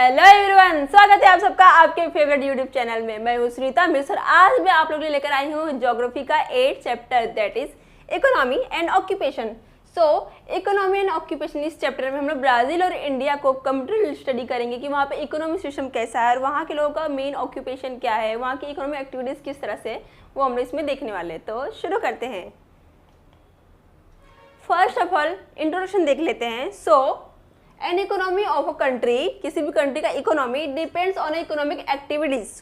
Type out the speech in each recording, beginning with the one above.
Hello everyone, स्वागत है आप सबका आपके फेवरेट यूट्यूब चैनल में। मैं हूँ सुनीता मिश्र। आज मैं आप लोगों के लिए लेकर आई हूँ ज्योग्राफी का 8th chapter, that is economy and occupation. Economy and occupation, इस चैप्टर में हम लोग ब्राजील और इंडिया को कंप्यूटर स्टडी करेंगे कि वहाँ पे इकोनॉमी सिस्टम कैसा है और वहाँ के लोगों का मेन ऑक्यूपेशन क्या है, वहाँ की इकोनॉमिक एक्टिविटीज़ किस तरह से, वो हम लोग इसमें देखने वाले हैं। तो शुरू करते हैं। फर्स्ट ऑफ ऑल इंट्रोडक्शन देख लेते हैं। An economy of a country, किसी भी कंट्री का economy depends on economic activities.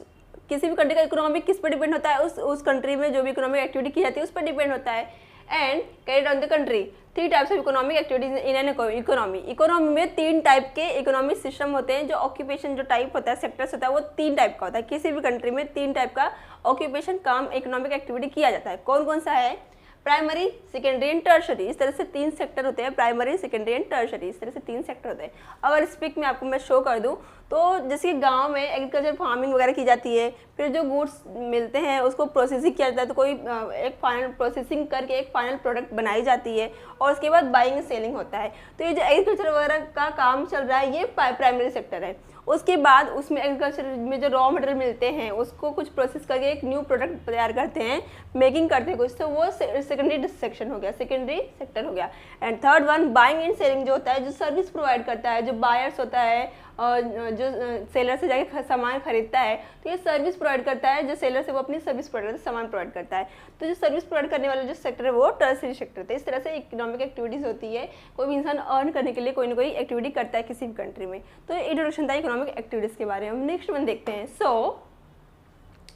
किसी भी कंट्री का इकोनॉमी किस पर डिपेंड होता है, उस कंट्री में जो भी इकोनॉमिक एक्टिविटी की जाती है उस पर डिपेंड होता है। And carried on the country, 3 types of economic activities in an economy. Economy में 3 टाइप के इकोनॉमिक सिस्टम होते हैं। जो ऑक्यूपेशन जो टाइप होता है, सेक्टर्स होता है, वो 3 टाइप का होता है। किसी भी कंट्री में 3 टाइप का ऑक्यूपेशन काम इकोनॉमिक एक्टिविटी किया जाता है। कौन कौन सा है? Primary, secondary and tertiary. इस तरह से 3 सेक्टर होते हैं। प्राइमरी, सेकेंडरी एंड टर्शरी, इस तरह से 3 सेक्टर होते हैं। अगर इस पिक में आपको मैं शो कर दूं तो जैसे कि गांव में एग्रीकल्चर फार्मिंग वगैरह की जाती है, फिर जो गुड्स मिलते हैं उसको प्रोसेसिंग किया जाता है, तो कोई एक फाइनल प्रोसेसिंग करके एक फाइनल प्रोडक्ट बनाई जाती है और उसके बाद बाइंग एंड सेलिंग होता है। तो ये जो एग्रीकल्चर वगैरह का काम चल रहा है ये प्राइमरी सेक्टर है। उसके बाद उसमें एग्रीकल्चर में जो रॉ मटेरियल मिलते हैं उसको कुछ प्रोसेस करके एक न्यू प्रोडक्ट तैयार करते हैं, मेकिंग करते हैं कुछ, तो वो सेकेंडरी सेक्शन हो गया, सेकेंडरी सेक्टर हो गया। And third one buying and selling, जो होता है जो सर्विस प्रोवाइड करता है, जो बायर्स होता है और जो सेलर से जाके सामान खरीदता है, तो ये सर्विस प्रोवाइड करता है। जो सेलर से वो अपनी सर्विस प्रोवाइड करता है, सामान प्रोवाइड करता है। तो जो सर्विस प्रोवाइड करने वाला जो सेक्टर है वो टर्सरी सेक्टर है। इस तरह से इकोनॉमिक एक्टिविटीज़ होती है। कोई भी इंसान अर्न करने के लिए कोई ना कोई एक्टिविटी करता है किसी भी कंट्री में। तो ये इंट्रोडक्शन था इकोनॉमिक एक्टिविटीज़ के बारे में। नेक्स्ट वन देखते हैं।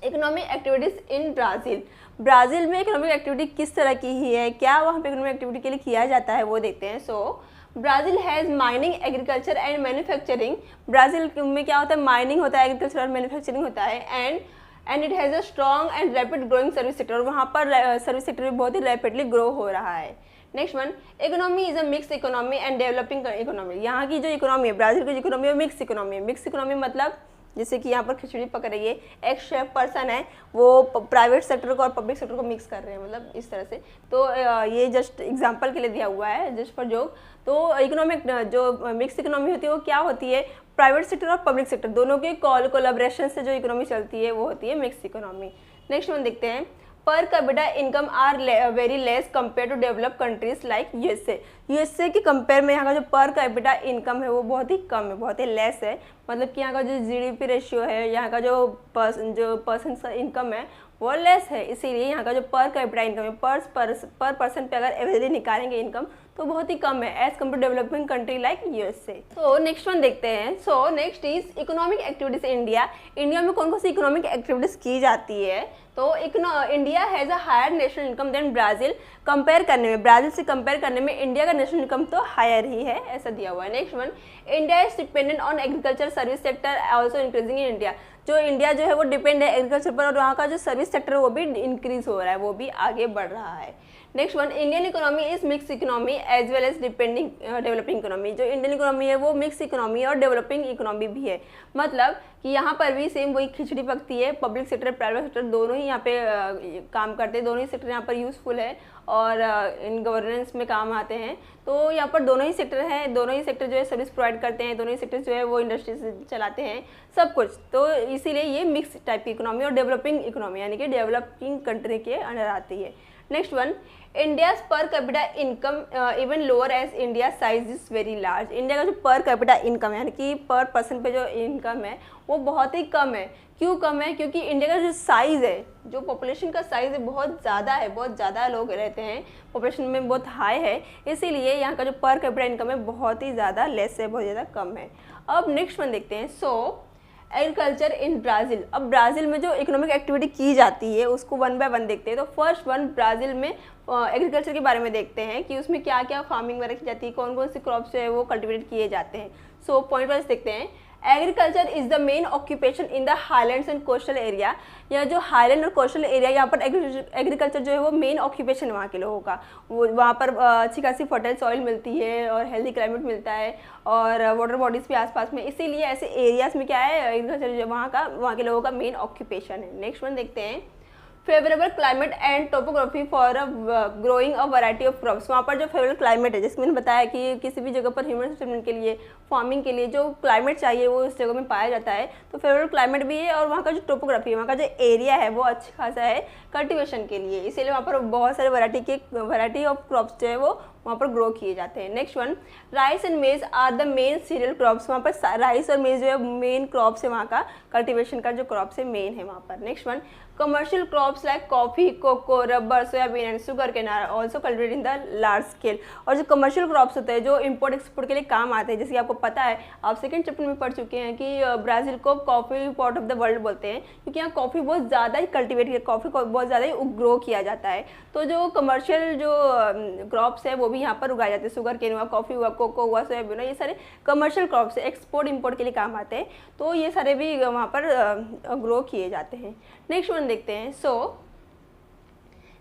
इकोनॉमिक एक्टिविटीज़ इन ब्राज़ील। ब्राज़ील में इकोनॉमिक एक्टिविटी किस तरह की ही है, क्या वहाँ पे इकोनॉमिक एक्टिविटी के लिए किया जाता है, वो देखते हैं। Brazil has mining, agriculture and manufacturing. Brazil में क्या होता है? माइनिंग होता है, एग्रीकल्चर और मैन्युफैक्चरिंग होता है। And it has a strong and rapid growing service sector. और वहाँ पर सर्विस सेक्टर भी बहुत ही रैपिडली ग्रो हो रहा है। Next one, economy is a mix economy and developing economy. यहाँ की जो इकोनॉमी है, ब्राज़ील की इकोनॉमी है, मिक्स इकोनॉमी है। मिक्स इकोनॉमी मतलब जैसे कि यहाँ पर खिचड़ी पक रही है, एक शेफ पर्सन है वो प्राइवेट सेक्टर को और पब्लिक सेक्टर को मिक्स कर रहे हैं, मतलब इस तरह से। तो ये जस्ट एग्जांपल के लिए दिया हुआ है, जस्ट फॉर जोक। तो इकोनॉमिक जो मिक्स इकोनॉमी होती है वो क्या होती है? प्राइवेट सेक्टर और पब्लिक सेक्टर दोनों के कोलैबोरेशन से जो इकोनॉमी चलती है वो होती है मिक्स इकोनॉमी। नेक्स्ट वन देखते हैं। Per capita income are very less compare to develop countries like USA. USA के कंपेयर में यहाँ का जो पर कैपिटा इनकम है वो बहुत ही कम है, बहुत ही लेस है। मतलब कि यहाँ का जो जीडीपी रेशियो है, यहाँ का जो पर्सन इनकम है वो लेस है। इसीलिए यहाँ का जो पर कैपिटा इनकम है, पर पर्सन पे अगर एवरेजली निकालेंगे इनकम तो बहुत ही कम है as compare to developing country like USA. तो नेक्स्ट वन देखते हैं। Next is economic activities India. India में कौन कौन सी इकोनॉमिक एक्टिविटीज की जाती है? तो India has a higher national income than Brazil. Compare करने में, ब्राज़ील से कंपेयर करने में इंडिया का नेशनल इनकम तो हायर ही है, ऐसा दिया हुआ है। Next one, India is dependent on agriculture service sector also increasing in India. जो इंडिया जो है वो डिपेंड है एग्रीकल्चर पर और वहाँ का जो सर्विस सेक्टर है वो भी इंक्रीज हो रहा है, वो भी आगे बढ़ रहा है। Next one, Indian economy is mix economy as well as depending developing economy. जो इंडियन इकोनॉमी है वो मिक्स इकोनॉमी और डेवलपिंग इकोनॉमी भी है। मतलब कि यहाँ पर भी सेम वही खिचड़ी पकती है, पब्लिक सेक्टर प्राइवेट सेक्टर दोनों ही यहाँ पे काम करते हैं, दोनों ही सेक्टर यहाँ पर यूज़फुल है और इन गवर्नेंस में काम आते हैं। तो यहाँ पर दोनों ही सेक्टर हैं, दोनों ही सेक्टर जो है सर्विस प्रोवाइड करते हैं, दोनों ही सेक्टर जो है वो इंडस्ट्रीज चलाते हैं, सब कुछ। तो इसीलिए ये मिक्स टाइप की इकोनॉमी और डेवलपिंग इकोनॉमी यानी कि डेवलपिंग कंट्री के अंडर आती है। Next one, India's per capita income even lower as India size is very large. India का जो पर कैपिटा इनकम यानी कि पर पर्सन पे जो इनकम है वो बहुत ही कम है। क्यों कम है? क्योंकि इंडिया का जो साइज़ है, जो पॉपुलेशन का साइज़ है बहुत ज़्यादा है, बहुत ज़्यादा लोग रहते हैं, पॉपुलेशन में बहुत हाई है, इसीलिए यहाँ का जो पर कैपिटा इनकम है बहुत ही ज़्यादा लेस है, बहुत ज़्यादा कम है। अब नेक्स्ट वन देखते हैं। Agriculture in Brazil. अब ब्राज़ील में जो इकोनॉमिक एक्टिविटी की जाती है उसको वन बाय वन देखते हैं। तो फर्स्ट वन, ब्राज़ील में एग्रीकल्चर के बारे में देखते हैं कि उसमें क्या क्या फार्मिंग वगैरह की जाती है, कौन कौन से क्रॉप्स जो है वो कल्टिवेट किए जाते हैं। पॉइंट वाइज देखते हैं। Agriculture is the main occupation in the highlands and coastal area. या जो हाईलैंड और कोस्टल एरिया, यहाँ पर एग्रीकल्चर जो है वो मेन ऑक्यूपेशन वहाँ के लोगों का। वो वहाँ पर अच्छी खासी फर्टाइल सॉइल मिलती है और हेल्दी क्लाइमेट मिलता है और वाटर बॉडीज़ भी आसपास में, इसीलिए ऐसे एरियाज में क्या है एग्रीकल्चर जो वहाँ के लोगों का मेन ऑक्यूपेशन है। नेक्स्ट वन देखते हैं। Favourable climate and topography for growing a variety of crops. वहाँ पर जो फेवरेबल क्लाइमेट है, जैसे मैंने बताया कि किसी भी जगह पर ह्यूमन सेटलमेंट के लिए, फार्मिंग के लिए जो क्लाइमेट चाहिए वो उस जगह में पाया जाता है, तो फेवरेबल क्लाइमेट भी है। और वहाँ का जो टोपोग्राफी है, वहाँ का जो एरिया है वो अच्छा खासा है कल्टिवेशन के लिए, इसीलिए वहाँ पर बहुत सारे वैरायटी ऑफ क्रॉप्स जो है वो वहाँ पर ग्रो किए जाते हैं। Next one, rice and maize are the main cereal crops. वहाँ पर राइस और मेज जो है मेन क्रॉप्स है, वहाँ का कल्टिवेशन का जो क्रॉप्स है मेन है वहाँ पर। Next one, commercial crops like coffee, cocoa, rubber, soybean and sugar cane are also cultivated in the large scale. और जो कमर्शियल क्रॉप्स होते हैं जो इम्पोर्ट एक्सपोर्ट के लिए काम आते हैं, जैसे कि आपको पता है, आप सेकंड चैप्टर में पढ़ चुके हैं कि ब्राज़ील को coffee pot of the world बोलते हैं, क्योंकि यहाँ कॉफ़ी बहुत ज़्यादा ही कल्टिवेट किया, कॉफ़ी को बहुत ज़्यादा ही ग्रो किया जाता है। तो जो कमर्शियल जो क्रॉप्स है वो भी यहाँ पर उगाए जाते हैं, शुगर केन हुआ, कॉफ़ी हुआ, कोको हुआ, सोयाबीन हुआ, ये सारे कमर्शियल क्रॉप्स एक्सपोर्ट इम्पोर्ट के लिए काम आते हैं, तो ये सारे भी वहाँ पर ग्रो किए जाते हैं। नेक्स्ट वन देखते हैं, सो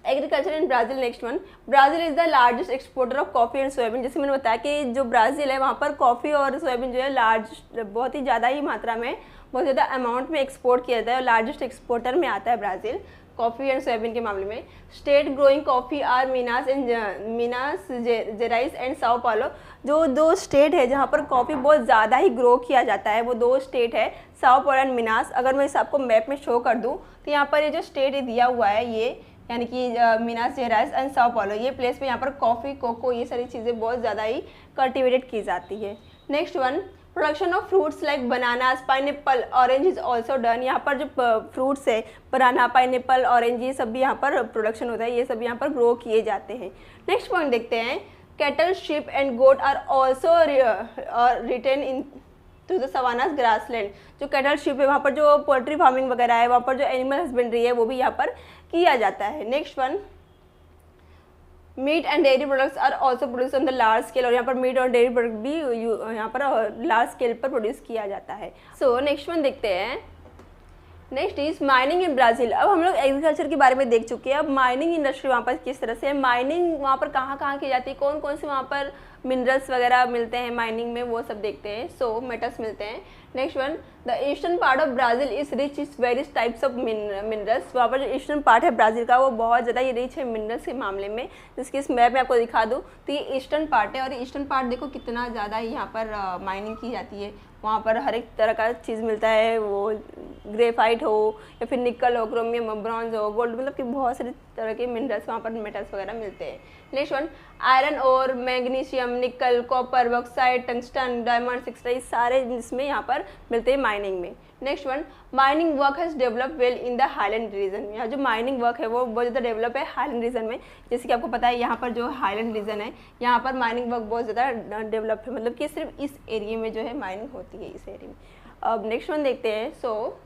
agriculture in Brazil. Next one, Brazil is the largest exporter of coffee and soybean. जैसे मैंने बताया कि जो ब्राज़ील है वहाँ पर कॉफ़ी और सोयाबीन जो है बहुत ही ज़्यादा ही मात्रा में, बहुत ज़्यादा अमाउंट में एक्सपोर्ट किया जाता है और लार्जेस्ट एक्सपोर्टर में आता है ब्राज़ील कॉफ़ी एंड सोयाबीन के मामले में। State growing coffee are Minas Gerais and Sao Paulo. जो दो स्टेट है जहाँ पर कॉफ़ी बहुत ज़्यादा ही ग्रो किया जाता है, वो दो स्टेट है, साओ पाउलो एंड मीनास। अगर मैं इसे आपको मैप में शो कर दूँ तो यहाँ पर ये जो स्टेट दिया हुआ है, ये यानी कि मीनास जेराइस एंड साओ पाउलो, ये प्लेस पे यहाँ पर कॉफ़ी, कोको, ये सारी चीज़ें बहुत ज़्यादा ही कल्टिवेटेड की जाती है। Next one, production of fruits like bananas, pineapple, orange is also done. यहाँ पर जो फ्रूट्स है, बनाना, पाइनएप्पल, ऑरेंज, ये सब भी यहाँ पर प्रोडक्शन होता है, ये सब यहाँ पर ग्रो किए जाते हैं। नेक्स्ट पॉइंट देखते हैं, cattle, sheep and goat are also written in to the savannas grassland. जो कैटल, शीप है, वहाँ पर जो पोल्ट्री फार्मिंग वगैरह है, वहाँ पर जो एनिमल हस्बेंड्री है वो भी यहाँ पर किया जाता है। Next one, meat and dairy products are also produce on the large scale. और यहाँ पर मीट और डेयरी प्रोडक्ट भी यहाँ पर लार्ज स्केल पर प्रोड्यूस किया जाता है। सो नेक्स्ट वन देखते हैं, next is mining in Brazil. अब हम लोग एग्रीकल्चर के बारे में देख चुके हैं, अब माइनिंग इंडस्ट्री वहाँ पर किस तरह से है, माइनिंग वहाँ पर कहाँ कहाँ की जाती है, कौन कौन से वहाँ पर मिनरल्स वगैरह मिलते हैं माइनिंग में, वो सब देखते हैं। सो मेटल्स मिलते हैं। Next one, the eastern part of Brazil is rich is various types of minerals. वहाँ पर जो ईस्टर्न पार्ट है ब्राज़ील का वो बहुत ज़्यादा ही रिच है मिनरल्स के मामले में। जिसकी इस मैप में आपको दिखा दूँ तो ये ईस्टर्न पार्ट है, और ईस्टर्न पार्ट देखो कितना ज़्यादा यहाँ पर माइनिंग की जाती है। वहाँ पर हर एक तरह का चीज़ मिलता है, वो ग्रेफाइट हो या फिर निकल हो, क्रोमियम, ब्रॉन्ज हो, गोल्ड, मतलब कि बहुत सारे तरह के मिनरल्स वहाँ पर मेटल्स वगैरह मिलते हैं। नेक्स्ट वन, आयरन और magnesium, nickel, copper, bauxite, tungsten, diamond, etcetera, सारे इसमें यहाँ पर मिलते हैं माइनिंग में। Next one, mining work has develop well in the highland region. यहाँ जो माइनिंग वर्क है वो बहुत ज़्यादा डेवलप है हाईलैंड रीजन में। जैसे कि आपको पता है यहाँ पर जो हाईलैंड रीजन है, यहाँ पर माइनिंग वर्क बहुत ज़्यादा डेवलप है, मतलब कि सिर्फ इस एरिया में जो है माइनिंग होती है, इस एरिया में। अब नेक्स्ट वन देखते हैं। So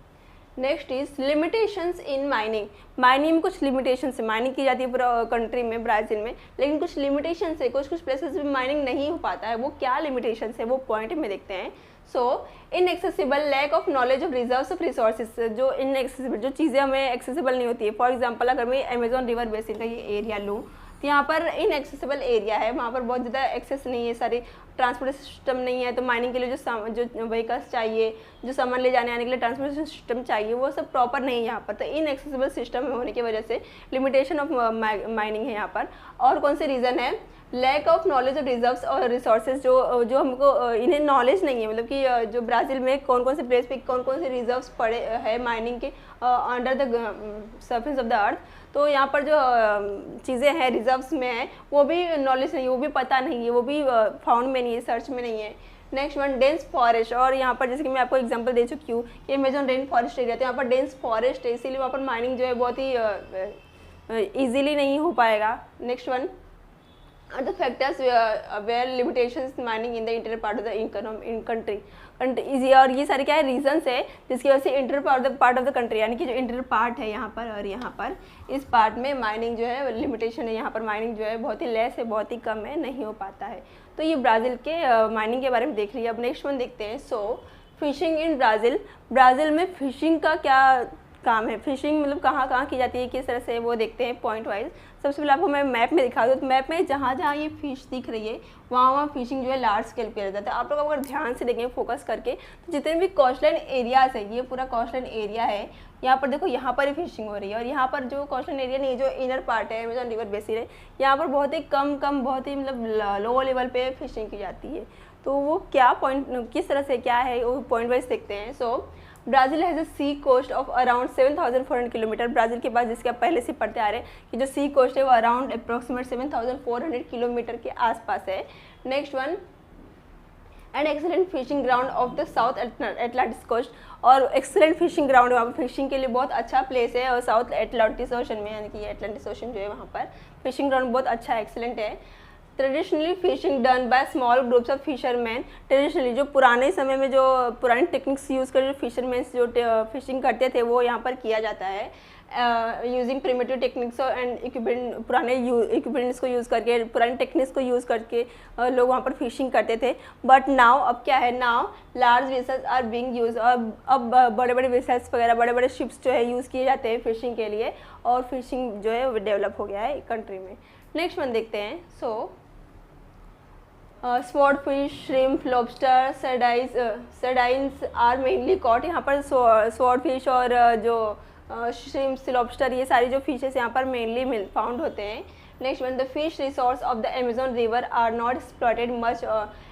next is limitations in mining. Mining में कुछ लिमिटेशंस है, माइनिंग की जाती है पूरा कंट्री में, ब्राज़ील में, लेकिन कुछ लिमिटेशंस है, कुछ प्लेसेस में माइनिंग नहीं हो पाता है। वो क्या लिमिटेशंस है वो पॉइंट में देखते हैं। So inaccessible, lack of knowledge of reserves of resources. जो इनएक्सेसिबल, जो चीज़ें हमें एक्सेसिबल नहीं होती है, फॉर एग्जांपल अगर मैं अमेजॉन रिवर बेसिन का ये एरिया लूँ तो यहाँ पर इनएक्सेसिबल एरिया है, वहाँ पर बहुत ज़्यादा एक्सेस नहीं है, सारी ट्रांसपोर्ट सिस्टम नहीं है, तो माइनिंग के लिए जो व्हीकल्स चाहिए, जो सामान ले जाने आने के लिए ट्रांसपोर्टेशन सिस्टम चाहिए, वो सब प्रॉपर नहीं है यहाँ पर। तो इनएक्सेसिबल सिस्टम होने की वजह से लिमिटेशन ऑफ माइनिंग है यहाँ पर। और कौन से रीज़न है, lack of knowledge of reserves और रिसोर्सेज। जो हमको इन्हें नॉलेज नहीं है, मतलब कि जो ब्राज़ील में कौन कौन से प्लेस पे कौन कौन से रिजर्व्स पड़े है माइनिंग के under the surface of the earth, तो यहाँ पर जो चीज़ें हैं रिजर्व्स में है वो भी नॉलेज नहीं है, वो भी पता नहीं है, वो भी फाउंड में नहीं है, सर्च में नहीं है। Next one, dense forest. और यहाँ पर जैसे कि मैं आपको एग्जांपल दे चुकी हूँ कि अमेजॉन रेन फॉरेस्ट एरिया, तो यहाँ पर डेंस फॉरेस्ट है, इसीलिए वहाँ पर माइनिंग जो है बहुत ही ईजिली नहीं हो पाएगा। Next one, the factors where limitations mining in the interior part of the country easy. और ये सारे क्या है रीजंस है जिसकी वजह से interior part of the country, यानी कि जो इंटीरियर पार्ट है यहाँ पर और यहाँ पर, इस पार्ट में माइनिंग जो है लिमिटेशन है, यहाँ पर माइनिंग जो है बहुत ही लेस है, बहुत ही कम है, नहीं हो पाता है। तो ये ब्राज़ील के माइनिंग के बारे में देख लिया। अब नेक्स्ट वन देखते हैं। सो फिशिंग इन ब्राज़ील। ब्राज़ील में फिशिंग का क्या काम है। फिशिंग मतलब कहाँ कहाँ की जाती है, किस तरह से, वो देखते हैं पॉइंट वाइज। सबसे पहले आपको मैं मैप में दिखा दूँ, तो मैप में जहाँ जहाँ ये फिश दिख रही है वहाँ वहाँ फिशिंग जो है लार्ज स्केल पे रहता है। आप लोग अगर ध्यान से देखें फोकस करके, तो जितने भी कोस्टलाइन एरियाज है, ये पूरा कोस्टलाइन एरिया है, यहाँ पर देखो यहाँ पर ही फिशिंग हो रही है। और यहाँ पर जो कोस्टलाइन एरिया नहीं, जो इनर पार्ट है अमेज़न रिवर बेसिन है, यहाँ पर बहुत ही कम बहुत ही मतलब लो लेवल पे फिशिंग की जाती है। तो वो क्या पॉइंट, किस तरह से क्या है, वो पॉइंट वाइज देखते हैं। So Brazil has a sea coast of around 7,400 kilometre. Brazil के पास, जिसके आप पहले से पढ़ते आ रहे हैं कि जो सी कोस्ट है वो अराउंड अप्रॉक्सीमेट 7,400 किलोमीटर के आसपास है। Next one, and excellent fishing ground of the South Atlantic coast. और एक्सेलेंट फिशिंग ग्राउंड, वहाँ पर फिशिंग के लिए बहुत अच्छा प्लेस है। और साउथ एटलांटिक ओशन में, यानी कि एटलांटिक ओशन जो है वहाँ पर फिशिंग ग्राउंड बहुत अच्छा एक्सेलेंट है। Traditionally fishing done by small groups of fisherman. Traditionally जो पुराने समय में जो पुराने टेक्निक्स यूज़ कर, जो फिशरमैन जो फिशिंग करते थे, वो यहाँ पर किया जाता है using primitive techniques and equipment. पुराने इक्विपमेंट्स को यूज़ करके, पुराने टेक्निक्स को यूज़ करके लोग वहाँ पर फिशिंग करते थे। बट नाउ, अब क्या है, now large vessels are being use. अब बड़े बड़े वेसल्स वगैरह, बड़े बड़े शिप्स जो है यूज़ किए जाते हैं फिशिंग के लिए, और फिशिंग जो है वो डेवलप हो गया है कंट्री में। नेक्स्ट वन देखते हैं। So sword fish, shrimp, lobster, sardines are mainly caught. यहाँ पर स्वॉर्ड फिश और जो श्रिम्प्स, लॉबस्टर, ये सारी जो फिशेस यहाँ पर मेनली फाउंड होते हैं। Next one, the fish resource of the Amazon river are not exploited much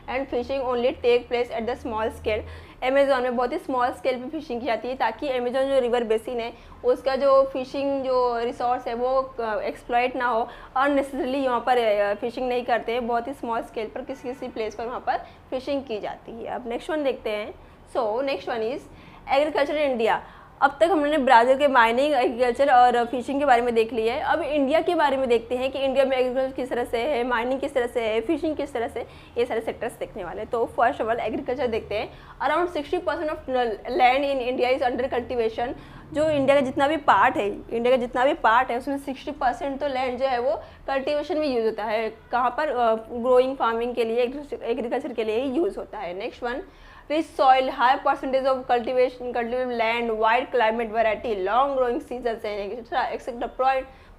and fishing only take place at the small scale. Amazon में बहुत ही स्मॉल स्केल पे फिशिंग की जाती है, ताकि अमेजोन जो रिवर बेसिन है उसका जो फिशिंग जो रिसोर्स है वो एक्सप्लॉइट ना हो। और नेसेसरली यहाँ पर फिशिंग नहीं करते हैं, बहुत ही स्मॉल स्केल पर किसी किसी प्लेस पर वहाँ पर फिशिंग की जाती है। अब नेक्स्ट वन देखते हैं। So next one is agriculture in India. अब तक हमने ब्राज़ील के माइनिंग, एग्रीकल्चर और फिशिंग के बारे में देख लिया है। अब इंडिया के बारे में देखते हैं कि इंडिया में एग्रीकल्चर किस तरह से है, माइनिंग किस तरह से है, फिशिंग किस तरह से, ये सारे सेक्टर्स देखने वाले हैं। तो फर्स्ट ऑफ ऑल एग्रीकल्चर देखते हैं। Around 60% of land in India is under cultivation. जो इंडिया का जितना भी पार्ट है, उसमें 60% तो लैंड जो है वो कल्टिवेशन में यूज़ होता है। कहाँ पर, ग्रोइंग फार्मिंग के लिए, एग्रीकल्चर के लिए ही यूज़ होता है। Next one, rich soil, high percentage of cultivated land, wide climate variety, long growing seasons, etc.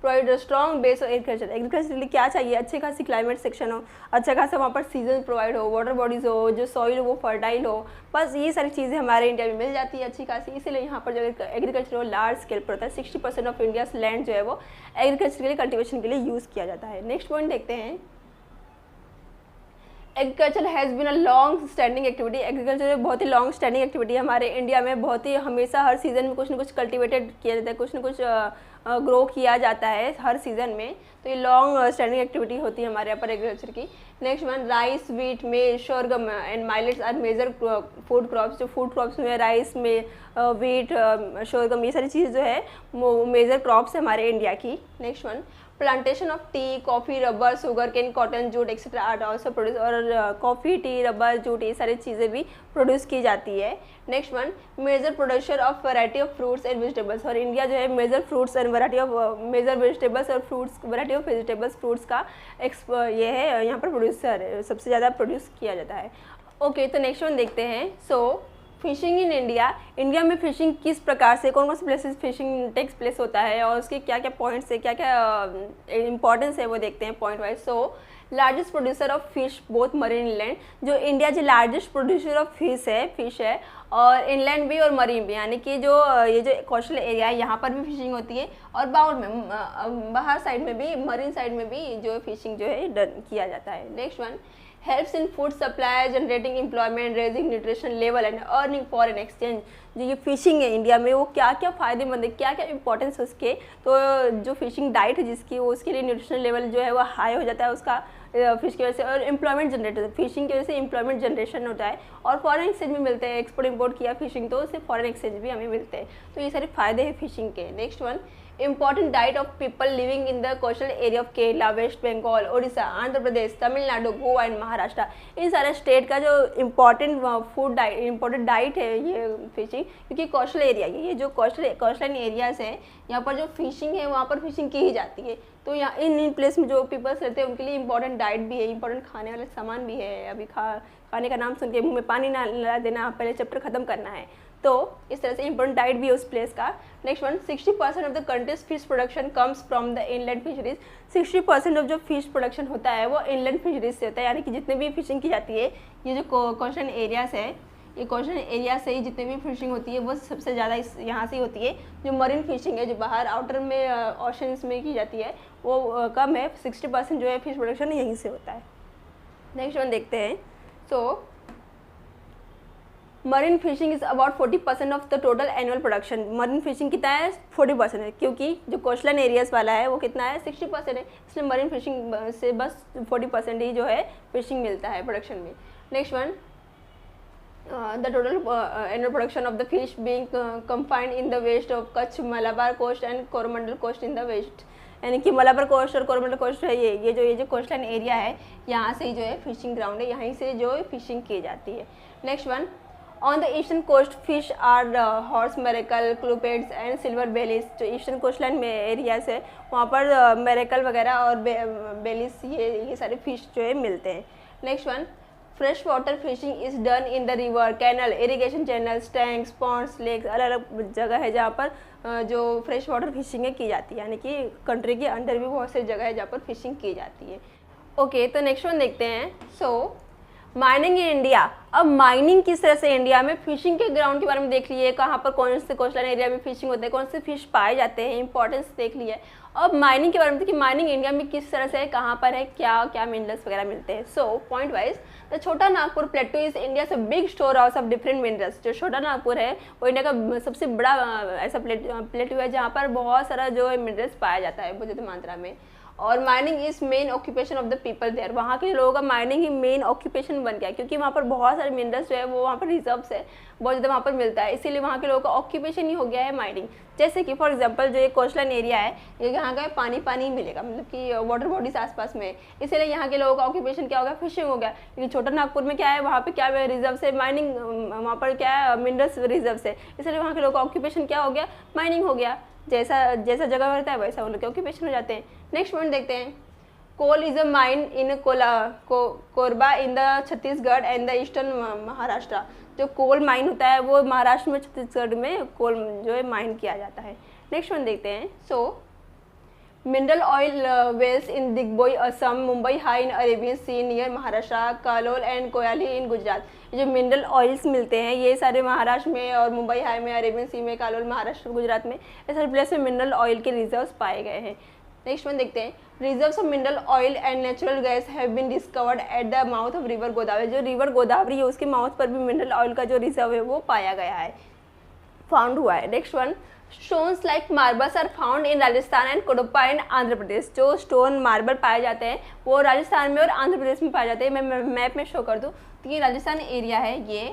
Provide a strong base of agriculture. Agriculture के लिए क्या चाहिए, अच्छे खासी क्लाइमेट सेक्शन हो, अच्छा खासा वहाँ पर सीजन प्रोवाइड हो, वाटर बॉडीज़ हो, जो सॉइल हो वो फर्टाइल हो, बस ये सारी चीज़ें हमारे इंडिया में मिल जाती है अच्छी खासी। इसीलिए यहाँ पर जो एग्रीकल्चर वो लार्ज स्केल पर होता है। 60% ऑफ इंडियाज लैंड जो है वो एग्रीकल्चर के लिए, कल्टिवेशन के लिए यूज़ किया जाता है। नेक्स्ट पॉइंट देखते हैं। Agriculture has been a long standing activity. Agriculture बहुत ही लॉन्ग स्टैंडिंग एक्टिविटी है हमारे इंडिया में। बहुत ही हमेशा हर सीज़न में कुछ ना कुछ कल्टिवेटेड किया जाता है, कुछ ना कुछ ग्रो किया जाता है हर सीज़न में। तो ये लॉन्ग स्टैंडिंग एक्टिविटी होती है हमारे यहाँ पर एग्रीकल्चर की। Next one, rice, wheat, maize, sorghum and millets are major food crops. जो फूड क्रॉप्स में राइस में वीट, शोरगम, ये सारी चीज़ जो है वो मेजर क्रॉप्स है हमारे इंडिया की। Next one, plantation of tea, coffee, rubber, sugar cane, cotton, jute etcetera are also produce. और कॉफ़ी, टी, रबर, जूट, ये सारी चीज़ें भी प्रोड्यूस की जाती है। Next one, major production of variety of fruits and vegetables. और इंडिया जो है major fruits and variety of major vegetables और fruits, variety of vegetables, fruits का ये है यहाँ पर प्रोड्यूसर है, सबसे ज़्यादा प्रोड्यूस किया जाता है। ओके, तो नेक्स्ट वन देखते हैं। सो फिशिंग इन इंडिया। इंडिया में फिशिंग किस प्रकार से, कौन कौन से प्लेसेस फिशिंग टेक्स प्लेस होता है और उसके क्या क्या पॉइंट्स है, क्या क्या इंपॉर्टेंस है, वो देखते हैं point wise. So largest producer of fish both marine inland. जो इंडिया जो लार्जेस्ट प्रोड्यूसर ऑफ फिश है और इनलैंड भी और मरीन भी, यानी कि जो ये जो कोस्टल एरिया है यहाँ पर भी फिशिंग होती है और बाउल में, बाहर साइड में भी, मरीन साइड में भी जो फिशिंग जो है डन किया जाता है। Next one, helps in food supply, generating employment, raising nutrition level and earning foreign exchange. जो ये फिशिंग है इंडिया में वो क्या क्या फ़ायदेमंद है, क्या क्या इंपॉर्टेंस है उसके। तो जो फिशिंग डाइट है जिसकी, वो उसके लिए न्यूट्रिशन लेवल जो है वो हाई हो जाता है उसका फिश की वजह से, और एम्प्लॉयमेंट जनरेट होता है, फिशिंग की वजह से एम्प्लॉयमेंट जनरेशन होता है और फॉरेन एक्सचेंज भी मिलते हैं। एक्सपोर्ट इम्पोर्ट किया फिशिंग तो उससे फॉरेन एक्सचेंज भी हमें मिलते हैं। तो ये सारे फायदे हैं फिशिंग के। Next one, important diet of people living in the coastal area of Kerala, West Bengal, Odisha, Andhra Pradesh, Tamil Nadu, Goa and Maharashtra. इन सारे स्टेट का जो इम्पोर्टेंट डाइट है ये फिशिंग, क्योंकि कोस्टल एरिया, ये जो कोस्टल एरियाज है यहाँ पर जो फिशिंग है वहाँ पर फिशिंग की ही जाती है। तो यहाँ इन प्लेस में जो पीपल्स रहते हैं उनके लिए इंपॉर्टेंट डाइट भी है, इंपॉर्टेंट खाने वाले सामान भी है। अभी खाने का नाम सुन के मुंह में पानी ना ला देना, पहले चैप्टर खत्म करना है। तो इस तरह से इंपॉर्टेंट डाइट भी है उस प्लेस का। Next one, 60% of the countries fish production comes from the inland fisheries. 60% of जो फिश प्रोडक्शन होता है वो इनलैंड फिशरीज से होता है, यानी कि जितने भी फिशिंग की जाती है, ये जो कोस्टल एरियाज है, ये कोस्टल एरिया से ही जितने भी फिशिंग होती है वो सबसे ज़्यादा इस यहाँ से ही होती है। जो मरीन फिशिंग है, जो बाहर आउटर में ओशंस में की जाती है, वो कम है। 60% जो है फिश प्रोडक्शन यहीं से होता है। नेक्स्ट वन देखते हैं। So marine fishing is about 40% of the total annual production. Marine fishing कितना है? 40% है, क्योंकि जो कोस्टल एरियाज वाला है वो कितना है? 60% है, इसलिए मरीन फिशिंग से बस 40% ही जो है फिशिंग मिलता है प्रोडक्शन में। Next one, the total annual production of the fish being confined in the west of Kutch, Malabar coast and Coromandel coast in the west। यानी कि मलाबार कोस्ट और कोरोमंडल कोस्ट है, ये जो कोस्टल एरिया है, यहाँ से ही जो है फिशिंग ग्राउंड है, यहीं से जो है फिशिंग की जाती है। Next one, on the eastern coast fish are horse mackerel, clupeids and silver bellies. जो ईस्टर्न कोस्टलाइन में एरियाज है वहाँ पर मेरेकल वगैरह और बेलिस ये सारे फिश जो है मिलते हैं। Next one, fresh water fishing is done in the river, canal, irrigation channels, tanks, ponds, lakes. अलग अलग जगह है जहाँ पर जो फ्रेश वाटर फिशिंग की जाती है, यानी कि कंट्री के अंदर भी बहुत सी जगह है जहाँ पर फिशिंग की जाती है। ओके, तो नेक्स्ट वन देखते हैं। सो माइनिंग इन इंडिया। अब माइनिंग किस तरह से इंडिया में, फिशिंग के ग्राउंड के बारे में देख लिए, कहाँ पर कौन से कोस्टल एरिया में फिशिंग होते हैं, कौन से फिश पाए जाते हैं, इंपॉर्टेंस देख लिया। अब माइनिंग के बारे में देखिए, माइनिंग इंडिया में किस तरह से है, कहाँ पर है, क्या क्या मिनरल्स वगैरह मिलते हैं। सो पॉइंट वाइज, द छोटा नागपुर प्लेटू इज इंडिया से big store house of different minerals. जो छोटा नागपुर है वो इंडिया का सबसे बड़ा ऐसा प्लेटू है जहाँ पर बहुत सारा जो है मिनरल्स पाया जाता है बहुत ज़्यादा मात्रा में। और mining is main occupation of the people there. वहाँ के लोगों का माइनिंग ही मेन ऑक्यूपेशन बन गया, क्योंकि वहाँ पर बहुत सारे मिनरल्स जो है वो वहाँ पर रिजर्व्स है, बहुत ज़्यादा वहाँ पर मिलता है, इसीलिए वहाँ के लोगों का ऑक्यूपेशन ही हो गया है माइनिंग। जैसे कि फॉर एग्जांपल जो ये कोस्टलाइन एरिया है, ये यहाँ का पानी मिलेगा, मतलब कि वाटर बॉडीज आसपास में, इसीलिए यहाँ के लोगों का ऑक्यूपेशन क्या हो गया? फिशिंग हो गया। लेकिन छोटा नागपुर में क्या है, वहाँ पे क्या रिजर्व है, माइनिंग, वहाँ पर क्या है, मिनरल्स रिजर्व है, इसलिए वहाँ के लोगों का ऑक्यूपेशन क्या हो गया? माइनिंग हो गया। जैसा जगह रहता है वैसा उन लोग के ऑक्यूपेशन हो जाते हैं। नेक्स्ट पॉइंट देखते हैं। Coal is a mine in Korba in the Chhattisgarh and the eastern Maharashtra. जो कोल माइन होता है वो महाराष्ट्र में, छत्तीसगढ़ में कोल जो है माइन किया जाता है। नेक्स्ट वन देखते हैं। So mineral oil wells in Digboi Assam, Mumbai High in Arabian Sea near Maharashtra, Kalol and Koyali in Gujarat. जो मिनरल ऑयल्स मिलते हैं ये सारे महाराष्ट्र में और मुंबई हाई में, अरेबियन सी में, कालोल महाराष्ट्र, गुजरात में, ये सारे प्लेस में मिनरल ऑयल के रिजर्व्स पाए गए हैं। नेक्स्ट वन देखते हैं। Reserves of mineral oil and natural gas have been discovered at the mouth of river Godavari. जो रिवर गोदावरी है उसके माउथ पर भी मिनरल ऑयल का जो रिजर्व है वो पाया गया है, फाउंड हुआ है। Next one, stones like marbles are found in Rajasthan and Cuddapah in Andhra Pradesh. जो स्टोन मार्बल पाए जाते हैं वो राजस्थान में और आंध्र प्रदेश में पाए जाते हैं। मैं मैप में शो कर दूँ तो ये राजस्थान एरिया है ये,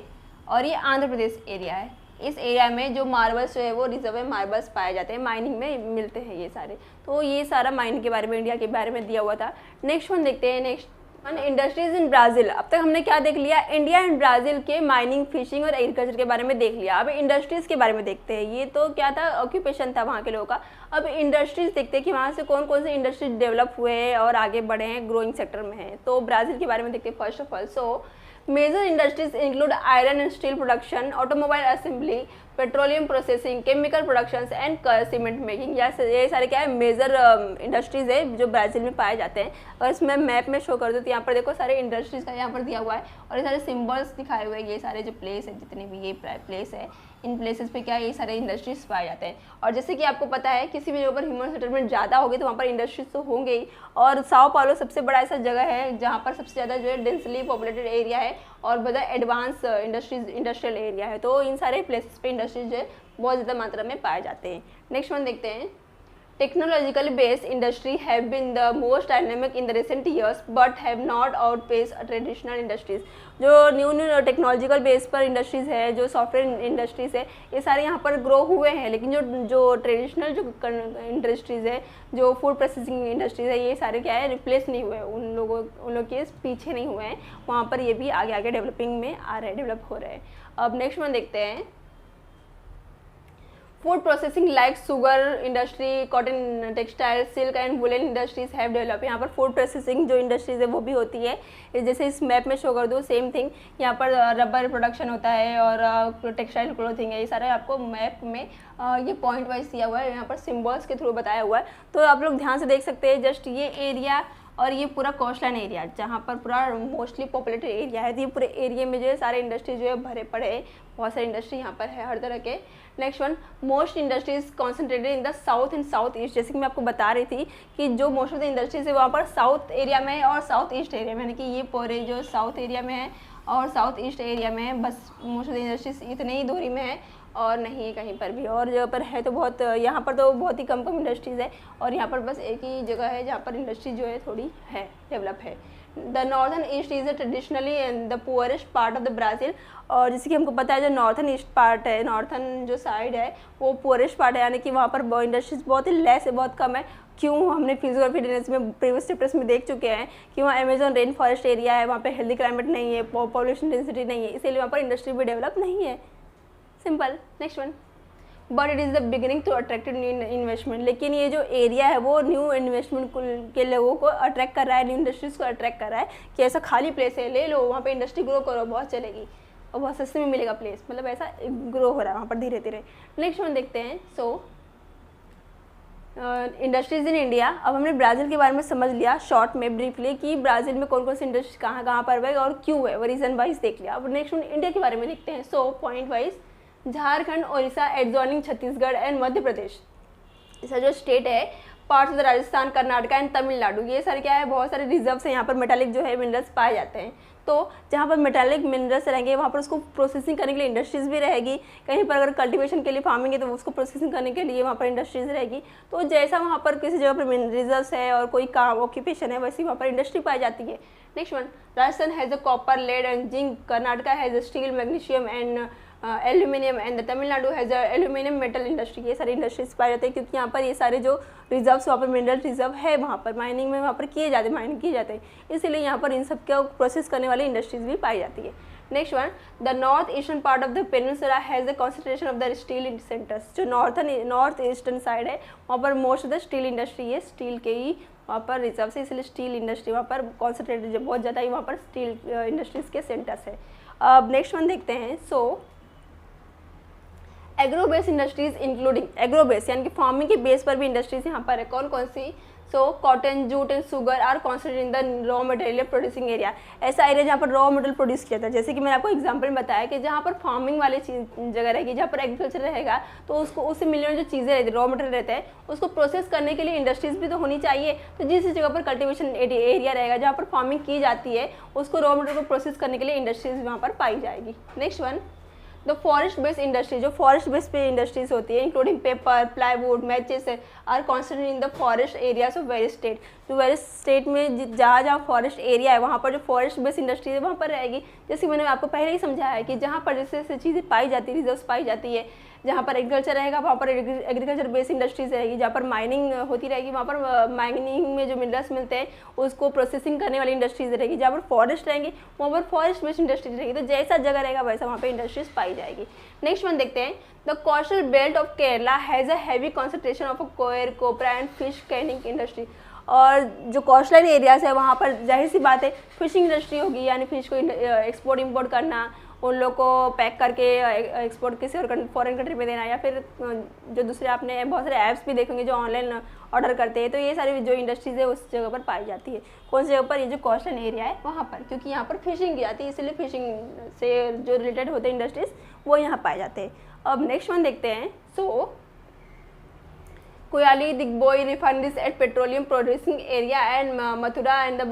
और ये आंध्र प्रदेश एरिया है। इस एरिया में जो मार्बल्स जो है वो रिजर्व है मार्बल्स पाए जाते हैं, माइनिंग में मिलते हैं ये सारे। तो ये सारा माइनिंग के बारे में, इंडिया के बारे में दिया हुआ था। नेक्स्ट वन देखते हैं। नेक्स्ट वन, इंडस्ट्रीज इन ब्राज़ील। अब तक हमने क्या देख लिया? इंडिया एंड ब्राज़ील के माइनिंग, फिशिंग और एग्रीकल्चर के बारे में देख लिया। अब इंडस्ट्रीज़ के बारे में देखते हैं। ये तो क्या था? ऑक्यूपेशन था वहाँ के लोगों का। अब इंडस्ट्रीज़ देखते हैं कि वहाँ से कौन कौन से इंडस्ट्रीज डेवलप हुए हैं और आगे बढ़े हैं, ग्रोइंग सेक्टर में हैं। तो ब्राज़ील के बारे में देखते हैं। First of all, so major industries include iron and steel production, automobile assembly, petroleum processing, chemical productions and cement making. ये सारे क्या है? मेजर इंडस्ट्रीज है जो ब्राज़ील में पाए जाते हैं। और इसमें मैप में शो कर दो तो यहाँ पर देखो सारे इंडस्ट्रीज का यहाँ पर दिया हुआ है और ये सारे सिम्बल्स दिखाए हुए हैं। ये सारे जो प्लेस है, जितने भी ये प्लेस है, इन प्लेसेस पे क्या है? ये सारे इंडस्ट्रीज पाए जाते हैं। और जैसे कि आपको पता है किसी भी जगह पर ह्यूमन सेटलमेंट ज़्यादा होगी तो वहाँ पर इंडस्ट्रीज तो होंगे ही। और साओ पाउलो सबसे बड़ा ऐसा जगह है जहाँ पर सबसे ज़्यादा जो है डेंसली पॉपुलेटेड एरिया है और बड़ा एडवांस इंडस्ट्रियल एरिया है। तो इन सारे प्लेसेस पे इंडस्ट्रीज जो है बहुत ज़्यादा मात्रा में पाए जाते हैं। नेक्स्ट वन देखते हैं। Technologically based industry have been the most dynamic in the recent years but have not outpace traditional industries. जो न्यू टेक्नोलॉजिकल बेस पर इंडस्ट्रीज़ है, जो सॉफ्टवेयर इंडस्ट्रीज़ है, ये सारे यहाँ पर ग्रो हुए हैं। लेकिन जो ट्रेडिशनल जो इंडस्ट्रीज़ है, जो फूड प्रोसेसिंग इंडस्ट्रीज़ है, ये सारे क्या है? रिप्लेस नहीं हुए, उन लोग के पीछे नहीं हुए हैं। वहाँ पर ये भी आगे आगे डेवलपिंग में आ रहे हैं, डेवलप हो रहे हैं। अब नेक्स्ट वन देखते हैं। Food processing like sugar industry, cotton, textile, silk and woollen industries have develop. यहाँ पर फूड प्रोसेसिंग जो इंडस्ट्रीज है वो भी होती है, जैसे इस मैप में शो कर दूँ सेम थिंग। यहाँ पर रबर प्रोडक्शन होता है और टेक्सटाइल क्लोथिंग है, ये सारे आपको मैप में ये पॉइंट वाइज दिया हुआ है, यहाँ पर सिम्बल्स के थ्रू बताया हुआ है। तो आप लोग ध्यान से देख सकते हैं, जस्ट ये एरिया और ये पूरा कोस्टलाइन एरिया जहाँ पर पूरा मोस्टली पॉपुलेटेड एरिया है, तो ये पूरे एरिया में जो है सारे इंडस्ट्री जो है भरे पड़े हैं, बहुत सारी इंडस्ट्री यहाँ पर है हर तरह के। Next one, most industries concentrated in the south and south east. जैसे कि मैं आपको बता रही थी कि जो मोस्ट ऑफ द इंडस्ट्रीज है वहाँ पर साउथ एरिया में है और साउथ ईस्ट एरिया में, यानी कि ये पूरे जो साउथ एरिया में है और साउथ ईस्ट एरिया में है, बस मोस्ट ऑफ द इंडस्ट्रीज इतने ही दूरी में है और नहीं है कहीं पर भी। और जगह पर है तो बहुत, यहाँ पर तो बहुत ही कम इंडस्ट्रीज़ है और यहाँ पर बस एक ही जगह है जहाँ पर इंडस्ट्री जो है थोड़ी है, डेवलप है। The northern east is traditionally the poorest part of the Brazil. और जैसे कि हमको पता है जो नॉर्थन ईस्ट पार्ट है, नॉर्थन जो साइड है वो पुअरेस्ट पार्ट है, यानी कि वहाँ पर इंडस्ट्रीज बहुत ही लेस है, बहुत कम है। क्यों? हमने फिजियोग्राफी डिटेल्स में प्रीवियस चैप्टर्स में देख चुके हैं कि वहाँ अमेजोन रेन फॉरेस्ट एरिया है, वहाँ पे हेल्दी क्लाइमेट नहीं है, पॉपुलेशन डेंसिटी नहीं है, इसीलिए वहाँ पर इंडस्ट्री भी डेवलप नहीं है। Simple. Next one, but it is the beginning to attractive new investment. लेकिन ये जो एरिया है वो न्यू इन्वेस्टमेंट के लोगों को अट्रैक्ट कर रहा है, न्यू इंडस्ट्रीज़ को अट्रैक्ट कर रहा है कि ऐसा खाली प्लेस है, ले लो, वहाँ पे इंडस्ट्री ग्रो करो, बहुत चलेगी और बहुत सस्ते में मिलेगा प्लेस, मतलब ऐसा ग्रो हो रहा है वहाँ पर धीरे धीरे। नेक्स्ट वन देखते हैं। सो इंडस्ट्रीज़ इन इंडिया। अब हमने ब्राज़ील के बारे में समझ लिया शॉर्ट में ब्रीफली कि ब्राज़ील में कौन कौन सी इंडस्ट्री कहाँ कहाँ पर है और क्यों है, वो रीज़न वाइज देख लिया। अब नेक्स्ट वन इंडिया के बारे में देखते हैं। सो point wise, Jharkhand, Orissa, adjoining Chhattisgarh and Madhya Pradesh, ऐसा जो स्टेट है, parts of the Rajasthan, Karnataka and Tamil Nadu, ये सारे क्या है, बहुत सारे रिजर्व्स हैं। यहाँ पर मेटालिक जो है मिनरल्स पाए जाते हैं। तो जहाँ पर मेटालिक मिनरल्स रहेंगे वहाँ पर उसको प्रोसेसिंग करने के लिए इंडस्ट्रीज़ भी रहेगी। कहीं पर अगर कल्टीवेशन के लिए फार्मिंग है तो उसको प्रोसेसिंग करने के लिए वहाँ पर इंडस्ट्रीज़ रहेगी। तो जैसा वहाँ पर किसी जगह पर रिजर्व्स है और कोई काम ऑक्यूपेशन है, वैसी वहाँ पर इंडस्ट्री पाई जाती है। Next one, Rajasthan has a copper, lead and zinc, Karnataka has a steel, magnesium and aluminium and Tamil Nadu has aluminium metal industry. ये सारी इंडस्ट्रीज पाए जाते हैं क्योंकि यहाँ पर ये सारे जो रिजर्व्स वहाँ पर मिनरल रिजर्व है, वहाँ पर माइनिंग में वहाँ पर किए जाते हैं, माइनिंग किए जाते हैं, इसलिए यहाँ पर इन सब को प्रोसेस करने वाली इंडस्ट्रीज भी पाई जाती है। Next one, the north eastern part of the peninsula has the concentration of the steel centres. जो नॉर्थ ईस्टर्न साइड है वहाँ पर most of the steel industry है, स्टील के ही वहाँ पर रिजर्व है, इसलिए स्टील इंडस्ट्री वहाँ पर कॉन्सेंट्रेटेड बहुत ज़्यादा ही वहाँ पर स्टील इंडस्ट्रीज के सेंटर्स है। अब नेक्स्ट वन देखते हैं। So agro base industries including, agro base यानी कि फार्मिंग के बेस पर भी इंडस्ट्रीज यहाँ पर है। कौन कौन सी? So cotton, jute and sugar are concentrated in the raw material producing area. ऐसा एरिया जहाँ पर रॉ मटेरियल प्रोड्यूस किया जाता है। जैसे कि मैंने आपको एग्जांपल में बताया कि जहाँ पर फार्मिंग वाली जगह रहेगी, जहाँ पर एग्रीकल्चर रहेगा, तो उसको उससे मिलने वाली जो चीज़ें रहती है, रॉ मटेरियल रहता है, उसको प्रोसेस करने के लिए इंडस्ट्रीज भी तो होनी चाहिए। तो जिस जगह पर कल्टिवेशन एरिया रहेगा, जहाँ पर फार्मिंग की जाती है, उसको रॉ मटेरियल को प्रोसेस करने के लिए इंडस्ट्रीज वहाँ पर पाई जाएगी। Next one, the forest based industry. जो फॉरेस्ट बेस्ड पे इंडस्ट्रीज होती है including paper, plywood, matches are concentrated in the forest areas of various state. जो वेरियस स्टेट में जहाँ जहाँ फॉरेस्ट एरिया है वहाँ पर जो फॉरेस्ट बेस्ड इंडस्ट्री है वहाँ पर रहेगी। जैसे मैंने आपको पहले ही समझाया है कि जहाँ पर जैसे चीज़ें पाई जाती है, रिजर्व्स पाई जाती है, जहाँ पर एग्रीकल्चर रहेगा वहाँ पर एग्रीकल्चर बेस्ड इंडस्ट्रीज रहेगी, जहाँ पर माइनिंग होती रहेगी वहाँ पर माइनिंग में जो मिनरल्स मिलते हैं उसको प्रोसेसिंग करने वाली इंडस्ट्रीज रहेगी, जहाँ पर फॉरेस्ट रहेंगी वहाँ पर फॉरेस्ट बेस्ड इंडस्ट्रीज रहेगी। तो जैसा जगह रहेगा वैसा वहाँ पर इंडस्ट्रीज पाई जाएगी। नेक्स्ट वन देखते हैं। The coastal belt of Kerala has a heavy concentration of coir, copra and fish canning industry. और जो कोस्टलाइन एरियाज है वहाँ पर जाहिर सी बात है फिशिंग इंडस्ट्री होगी, यानी फिश को एक्सपोर्ट इम्पोर्ट करना, उन लोग को पैक करके एक्सपोर्ट किसी और फॉरेन कंट्री में देना, या फिर जो दूसरे आपने बहुत सारे ऐप्स भी देखेंगे जो ऑनलाइन ऑर्डर करते हैं। तो ये सारी जो इंडस्ट्रीज़ है उस जगह पर पाई जाती है। कौन सी जगह पर? ये जो कोस्टल एरिया है वहाँ पर, क्योंकि यहाँ पर फिशिंग की जाती है, इसलिए फिशिंग से जो रिलेटेड होते हैं इंडस्ट्रीज़ वो यहाँ पाए जाते हैं। अब नेक्स्ट वन देखते हैं। So Koyali, Digboi refineries at petroleum producing area and Mathura and the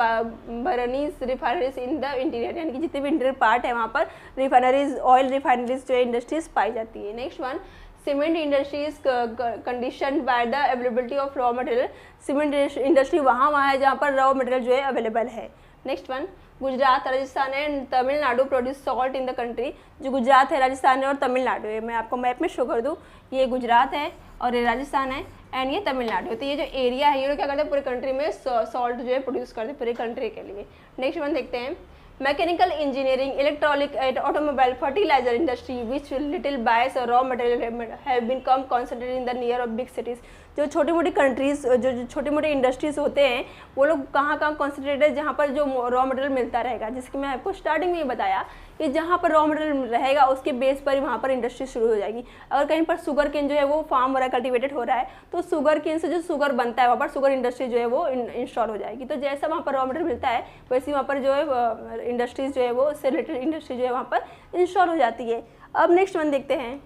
Barauni refineries in the interior, यानी कि जितने भी इंटीरियर पार्ट है वहाँ पर रिफाइनरीज, ऑयल रिफाइनरीज जो इंडस्ट्रीज पाई जाती है। Next one, cement industries condition by the availability of raw material. Cement industry वहाँ है जहाँ पर रॉ मटेरियल जो है अवेलेबल है। Next one, Gujarat, Rajasthan and Tamil Nadu produce salt in the country. जो गुजरात है, राजस्थान है और तमिलनाडु है, मैं आपको मैप में शो कर दूँ, ये गुजरात है और ये राजस्थान है एंड ये तमिलनाडु है। तो ये जो एरिया है ये लोग क्या करते हैं पूरे कंट्री में सॉल्ट जो है प्रोड्यूस करते हैं पूरे कंट्री के लिए। नेक्स्ट वन देखते हैं। Mechanical engineering, electronic and automobile, fertilizer industry which little bias और raw material have been come concentrated in the near of big cities. जो छोटी मोटी कंट्रीज, जो छोटे मोटे इंडस्ट्रीज होते हैं वो लोग कहाँ कॉन्सेंट्रेटेड है, जहाँ पर जो रॉ मटेरियल मिलता रहेगा। जैसे कि मैं आपको स्टार्टिंग में ही बताया कि जहाँ पर रॉ मटेरियल रहेगा उसके बेस पर ही वहाँ पर इंडस्ट्री शुरू हो जाएगी। अगर कहीं पर शुगर केन जो है वो फार्म वगैरह कल्टिवेटेड हो रहा है तो शुगर केन से जो शुगर बनता है वहाँ पर शुगर इंडस्ट्री जो है वो इंस्टॉल हो जाएगी। तो जैसा वहाँ पर रॉ मटेरियल मिलता है वैसे वहाँ पर जो है इंडस्ट्रीज जो है वो उससे रिलेटेड इंडस्ट्री जो है वहाँ पर इंस्टॉल हो जाती है। अब नेक्स्ट वन देखते हैं,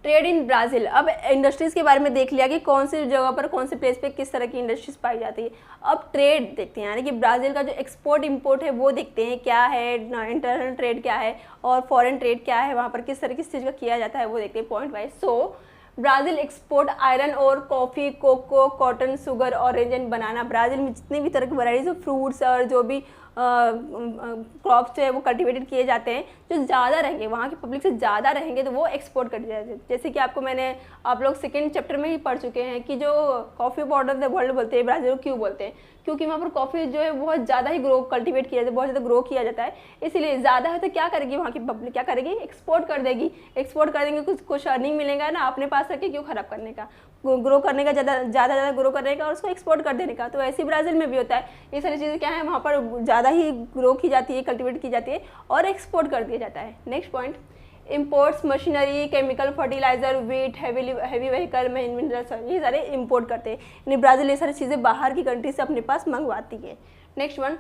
ट्रेड इन ब्राज़ील। अब इंडस्ट्रीज़ के बारे में देख लिया कि कौन सी जगह पर कौन से प्लेस पे किस तरह की इंडस्ट्रीज पाई जाती है। अब ट्रेड देखते हैं, यानी कि ब्राज़ील का जो एक्सपोर्ट इंपोर्ट है वो देखते हैं क्या है, इंटरनल ट्रेड क्या है और फॉरेन ट्रेड क्या है, वहाँ पर किस तरह किस चीज़ का किया जाता है वो देखते हैं point wise. So Brazil export iron और coffee, cocoa, cotton, sugar, orange and banana. Brazil में जितनी भी तरह की वैराइटीज ऑफ फ्रूट्स और जो भी क्रॉप्स जो है वो कल्टिवेटेड किए जाते हैं, जो ज़्यादा रहेंगे वहाँ की पब्लिक से ज़्यादा रहेंगे तो वो एक्सपोर्ट कर दिया जाते हैं। जैसे कि आप लोग सेकेंड चैप्टर में ही पढ़ चुके हैं कि जो कॉफ़ी पाउडर द वर्ल्ड बोलते हैं ब्राज़ील को क्यों बोलते हैं, क्योंकि वहाँ पर कॉफ़ी जो है बहुत ज़्यादा ही कल्टिवेट किया जाता है, बहुत ज़्यादा ग्रो किया जाता है। इसीलिए ज़्यादा है तो क्या करेगी वहाँ की पब्लिक, क्या करेगी, एक्सपोर्ट कर देगी। एक्सपोर्ट कर देंगे कुछ अर्निंग मिलेगा ना, अपने पास रखे क्यों ख़राब करने का, ग्रो करने का, ज़्यादा ग्रो करने का और उसको एक्सपोर्ट कर देने का। तो ऐसे ब्राज़ील में भी होता है। ये सारी चीज़ें क्या है, वहाँ पर ज़्यादा ही ग्रो की जाती है, कल्टिवेट की जाती है और एक्सपोर्ट कर दिया जाता है। Next point, imports machinery, chemical, fertiliser, wheat, heavy vehicle, minerals, ये सारे इंपोर्ट करते हैं। यानी ब्राज़ील ये सारी चीज़ें बाहर की कंट्री से अपने पास मंगवाती है। Next one,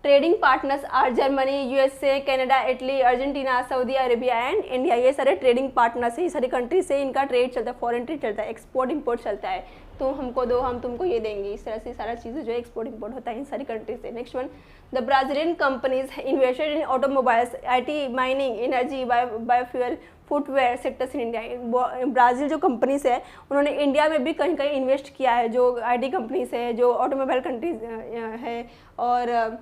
trading partners are Germany, USA, Canada, Italy, Argentina, Saudi Arabia and India. ये सारे ट्रेडिंग पार्टनर्स है, ये सारी कंट्री से इनका ट्रेड चलता है, फॉरेन ट्रेड चलता है, एक्सपोर्ट इंपोर्ट चलता है। तुम हमको दो, हम तुमको ये देंगे, इस तरह से सारा चीज़ें जो है एक्सपोर्ट इंपोर्ट होता है इन सारी कंट्री से। Next one, the Brazilian companies invested in automobiles, IT, mining, energy, biofuel, footwear sectors in India. Brazil जो कंपनीज है उन्होंने इंडिया में भी कहीं कहीं इन्वेस्ट किया है, जो आईटी कंपनीज है, जो ऑटोमोबाइल कंट्रीज है और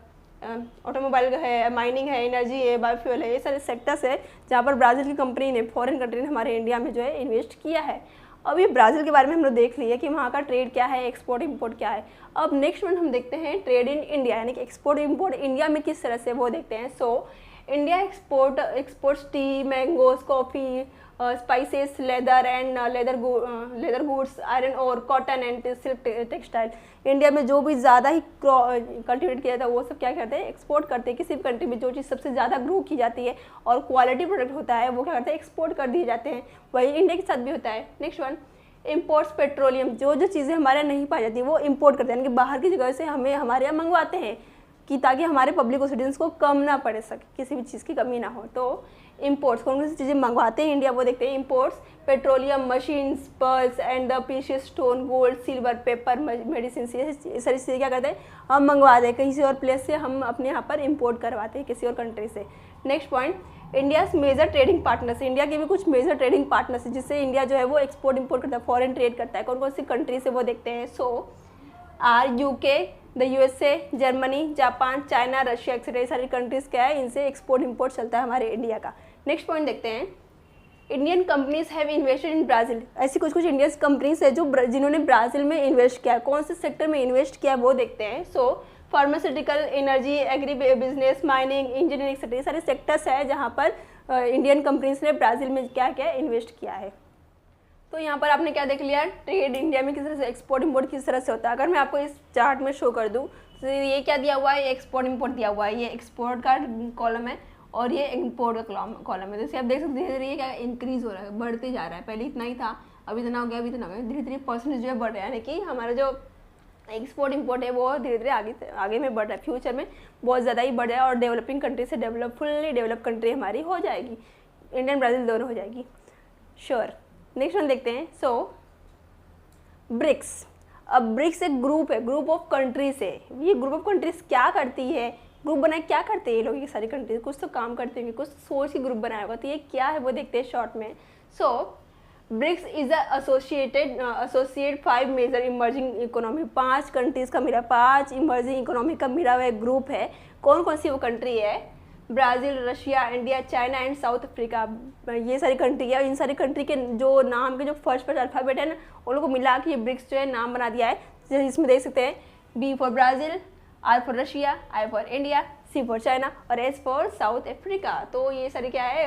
ऑटोमोबाइल है, माइनिंग है, एनर्जी है, बायोफ्यूल है, ये सारे सेक्टर्स है जहाँ पर ब्राज़ील की कंपनी ने, फॉरेन कंट्री ने हमारे इंडिया में जो है इन्वेस्ट किया है। अब ये ब्राज़ील के बारे में हम लोग देख लिए कि वहाँ का ट्रेड क्या है, एक्सपोर्ट इंपोर्ट क्या है। अब नेक्स्ट वन हम देखते हैं ट्रेड इन इंडिया, यानी कि एक्सपोर्ट इंपोर्ट इंडिया में किस तरह से वो देखते हैं। So India exports tea, mangoes, coffee, spices, leather and leather goods, iron और cotton and silk textile. India में जो भी ज़्यादा ही कल्टिवेट किया जाता है वो सब क्या करते हैं, एक्सपोर्ट करते हैं। किसी भी कंट्री में जो चीज़ सबसे ज़्यादा ग्रो की जाती है और क्वालिटी प्रोडक्ट होता है वो क्या करते हैं, एक्सपोर्ट कर दिए जाते हैं। वही इंडिया के साथ भी होता है। नेक्स्ट वन, इम्पोर्ट्स पेट्रोलियम, जो चीज़ें हमारे यहाँ नहीं पाई जाती वो इम्पोर्ट करते हैं, यानी कि बाहर की जगह से हमारे यहाँ मंगवाते हैं कि ताकि हमारे पब्लिक और सिटीजन्स को कम ना पड़ सके, किसी भी चीज़ की कमी ना हो। तो इंपोर्ट्स कौन सी चीज़ें मंगवाते हैं इंडिया वो देखते हैं। Imports petroleum, machines, pearls and the precious stone, gold, silver, paper, medicine, ये सारी चीज़ें क्या करते हैं, हम मंगवा दें किसी और प्लेस से, हम अपने यहाँ पर इंपोर्ट करवाते हैं किसी और कंट्री से। Next point, India's major trading partners. India के भी कुछ मेजर ट्रेडिंग पार्टनर्स है जिससे इंडिया जो है वो एक्सपोर्ट इंपोर्ट करता है, फॉरेन ट्रेड करता है। कौन कौन सी कंट्री से वो देखते हैं। So are UK, the USA, Germany, Japan, China, Russia etcetera, ये सारी कंट्रीज़ क्या है, इनसे एक्सपोर्ट इंपोर्ट चलता है हमारे इंडिया का। नेक्स्ट पॉइंट देखते हैं, Indian companies have invested in Brazil. ऐसी कुछ इंडियन कंपनीज है जो जिन्होंने ब्राज़ील में इन्वेस्ट किया है। कौन से सेक्टर में इन्वेस्ट किया है वो देखते हैं। So pharmaceutical, energy, agribusiness, mining, engineering etcetera, ये सारे सेक्टर्स है जहाँ पर इंडियन कंपनीज ने ब्राज़ील में क्या क्या इन्वेस्ट किया है। तो यहाँ पर आपने क्या देख लिया, ट्रेड इंडिया में किस तरह से, एक्सपोर्ट इंपोर्ट किस तरह से होता है। अगर मैं आपको इस चार्ट में शो कर दूँ तो ये क्या दिया हुआ है, ये एक्सपोर्ट इंपोर्ट दिया हुआ है, ये एक्सपोर्ट का कॉलम है और ये इंपोर्ट का कॉलम है। जैसे आप देख सकते हैं धीरे धीरे ये क्या इंक्रीज हो रहा है, बढ़ते जा रहा है। पहले इतना ही था, अभी इतना हो गया, अभी इतना हो गया, धीरे धीरे परसेंटेज जो है बढ़ रहा है, यानी कि हमारा जो एक्सपोर्ट इंपोर्ट है वो धीरे धीरे आगे में बढ़ रहा है, फ्यूचर में बहुत ज़्यादा ही बढ़ रहा है और डेवलपिंग कंट्री से फुल्ली डेवलप कंट्री हमारी हो जाएगी, इंडियन ब्राज़ील दोनों हो जाएगी, श्योर। नेक्स्ट वन देखते हैं। सो ब्रिक्स। अब ब्रिक्स एक ग्रुप है, ग्रुप ऑफ कंट्रीज है। ये ग्रुप ऑफ कंट्रीज क्या करती है, ग्रुप बनाए क्या करते हैं ये लोग, ये सारी कंट्रीज कुछ तो काम करते होंगे, कुछ सोच के ग्रुप बनाया होगा। तो ये क्या है वो देखते हैं शॉर्ट में। So BRICS is associate 5 major emerging economy. 5 countries का मिला, 5 इमर्जिंग इकोनॉमी का मिला हुआ एक ग्रुप है। कौन कौन सी वो कंट्री है, Brazil, Russia, India, China and South Africa. ये सारी कंट्री है। इन सारी कंट्री के जो नाम के जो फर्स्ट अल्फ़ाबेट है ना उन लोगों को मिला के ये ब्रिक्स जो है नाम बना दिया है। जैसे इसमें देख सकते हैं, B for Brazil, R for Russia, I for India, C for China और S फॉर साउथ अफ्रीका। तो ये सारे क्या है,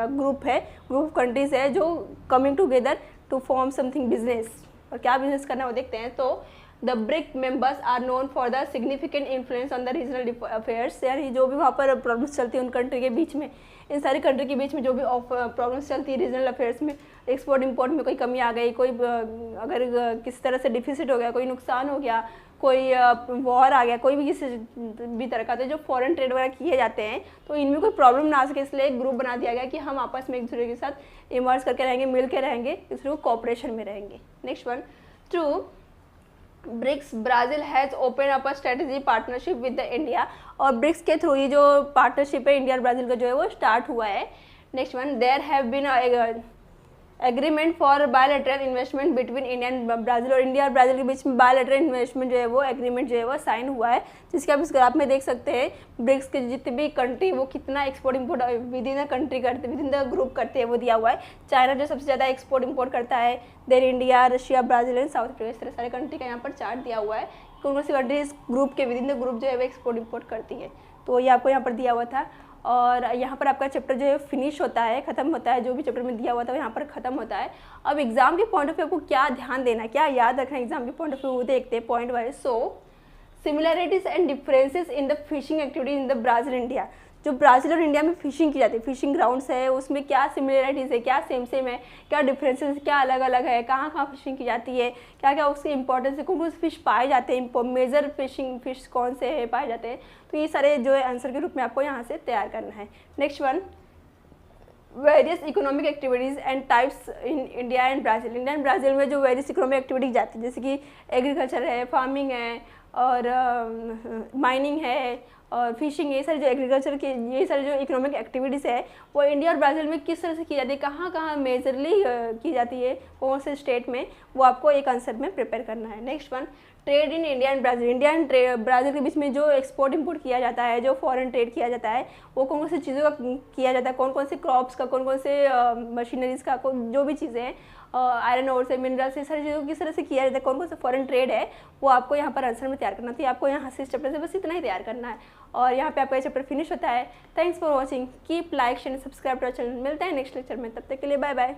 ग्रुप है, ग्रुप कंट्रीज है जो coming together to form something business. और क्या बिजनेस करना है वो देखते हैं। तो the BRIC members are known for the significant influence on the regional affairs, यानी जो भी वहाँ पर प्रॉब्लम्स चलती है उन कंट्री के बीच में, इन सारी कंट्री के बीच में जो भी प्रॉब्लम्स चलती है रीजनल अफेयर्स में, एक्सपोर्ट इंपोर्ट में कोई कमी आ गई, कोई अगर किसी तरह से डिफिसिट हो गया, कोई नुकसान हो गया, कोई वॉर आ गया, कोई भी किसी भी तरह का, तो जो फॉरेन ट्रेड वगैरह किए जाते हैं तो इनमें कोई प्रॉब्लम ना आ सके, इसलिए एक ग्रुप बना दिया गया कि हम आपस में एक दूसरे के साथ इमर्ज करके रहेंगे, मिल के रहेंगे, एक दूसरे को कॉपरेशन में रहेंगे। Next one, through BRICS Brazil has open up a strategy partnership with the India, और ब्रिक्स के थ्रू ये जो पार्टनरशिप है इंडिया और ब्राज़ील का जो है वो स्टार्ट हुआ है। Next one, there have been agreement for bilateral investment between India and Brazil, और इंडिया और ब्राज़ील के बीच में बायलैटरल इन्वेस्टमेंट जो है वो एग्रीमेंट जो है वो साइन हुआ है, जिसके आप इस ग्राफ में देख सकते हैं। ब्रिक्स के जितने भी कंट्री वो कितना export import with in the country करते, विद इन द ग्रुप करते हैं वो दिया हुआ है। चाइना जो सबसे ज़्यादा एक्सपोर्ट इंपोर्ट करता है, then India, Russia, Brazil and South Africa, इस तरह सारे कंट्री का यहाँ पर चार्ट दिया हुआ है। कौन सी कंट्री इस ग्रुप के विद इन द ग्रुप जो है वो एक्सपोर्ट इंपोर्ट करती है, तो ये आपको यहाँ पर दिया हुआ था। और यहाँ पर आपका चैप्टर जो है फिनिश होता है, खत्म होता है, जो भी चैप्टर में दिया हुआ था वो यहाँ पर खत्म होता है। अब एग्जाम के पॉइंट ऑफ व्यू आपको क्या ध्यान देना है, क्या याद रखना है एग्जाम के पॉइंट ऑफ व्यू, वो देखते हैं point wise. So similarities and differences in the fishing activity in the Brazil India, जो ब्राज़ील और इंडिया में फिशिंग की जाती है, फिशिंग ग्राउंड्स है, उसमें क्या सिमिलैरिटीज़ है, क्या सेम है, क्या डिफरेंसेस, क्या अलग अलग है, कहाँ कहाँ फिशिंग की जाती है, क्या क्या उसकी इंपॉर्टेंस है, कौन कौन से फिश पाए जाते हैं, मेजर फिशिंग फिश कौन से है पाए जाते हैं, तो ये सारे जो है आंसर के रूप में आपको यहाँ से तैयार करना है। Next one, various economic activities and types in India and Brazil, India and Brazil में जो वेरियस इकोनॉमिक एक्टिविटीज जाती है, जैसे कि एग्रीकल्चर है, फार्मिंग है, और माइनिंग है, और फिशिंग, ये सारी जो एग्रीकल्चर के ये सारी जो इकोनॉमिक एक्टिविटीज़ है वो इंडिया और ब्राज़ील में किस तरह से की जाती है, कहाँ कहाँ मेजरली की जाती है, कौन से स्टेट में, वो आपको एक आंसर में प्रिपेयर करना है। Next one, trade in India and Brazil, India and Brazil के बीच में जो एक्सपोर्ट इंपोर्ट किया जाता है, जो फॉरेन ट्रेड किया जाता है, वो कौन कौन सी चीज़ों का किया जाता है, कौन कौन से क्रॉप्स का, कौन कौन से मशीनरीज़ का, जो भी चीज़ें हैं, आयरन ओर से, मिनरल से, सारी चीज़ों को किस तरह से किया जाता है, कौन कौन सा फॉरेन ट्रेड है, वो आपको यहाँ पर आंसर में तैयार करना था। आपको यहाँ से इस चैप्टर से बस इतना ही तैयार करना है, और यहाँ पे आपका ये चैप्टर फिनिश होता है। Thanks for watching, keep like share subscribe to our channel. मिलते हैं नेक्स्ट लेक्चर में, तब तक के लिए बाय बाय।